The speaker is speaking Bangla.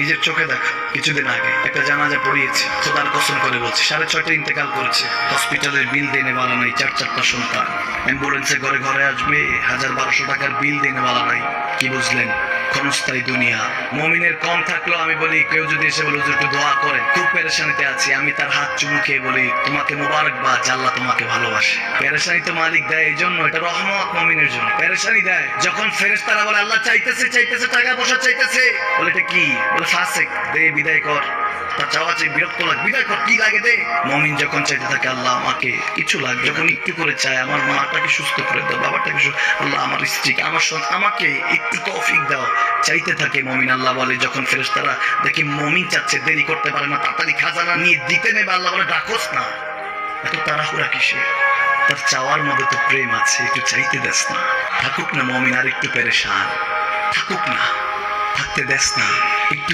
নিজের চোখে দেখা কিছুদিন আগে একটা জানাজা পড়িয়েছে, খোদার কসম করে বলছে 6:30 ইন্তেকাল করেছে। হসপিটালের বিল দেনে বালা নাই, 4 সন্তান। অ্যাম্বুলেন্সে ঘরে ঘরে আসবে, 1000-1200 টাকার বিল দেনে বালা নাই। কি বুঝলেন? ক্ষণস্থায়ী দুনিয়া। মুমিনের কম থাকলেও আমি বলি, কেউ যদি এসে বলে হুজুর একটু দোয়া করেন, খুব পেরেশানিতে আছি, আমি তার হাত চুমু খেয়ে বলি তোমাকে মোবারকবাদ, আল্লাহ তোমাকে ভালোবাসে। পেরেশানি তো মালিক দেয়, এই জন্য এটা রহমত মুমিনের জন্য। পেরেশানি দেয় যখন ফেরেশতারা বলে আল্লাহ চাইতেছে টাকা পয়সা চাইতেছে, বলে এটা কি? বলে ফাসিক, দে বিদায় কর। তার চাওয়া চাই, বিরক্ত লাগে, বিদায় কর, কি লাগে দে। মুমিন যখন চাইতে থাকে আল্লাহ আমাকে কিছু লাগবে, যখন একটু করে চায় আমার মাটাকে সুস্থ করে দাও, বাবাটাকে আল্লাহ আমার স্ত্রীকে, আমার আমাকে একটু তৌফিক দাও, চাইতে থাকে মুমিন। আল্লাহ বলে যখন ফেরেশতারা দেখি মুমিন চাচ্ছে, দেরি করতে পারে না, তাড়াতাড়ি খাজানা নিয়ে দিতে নেবে, আল্লাহ বলে ডাকোস না, এত তাড়াহুড়া কিসে? তার চাওয়ার মধ্যে তো প্রেম আছে, একটু চাইতে দেস না। থাকুক না মুমিন আর একটু পেরেশান, থাকুক না, থাকতে দেস না, একটু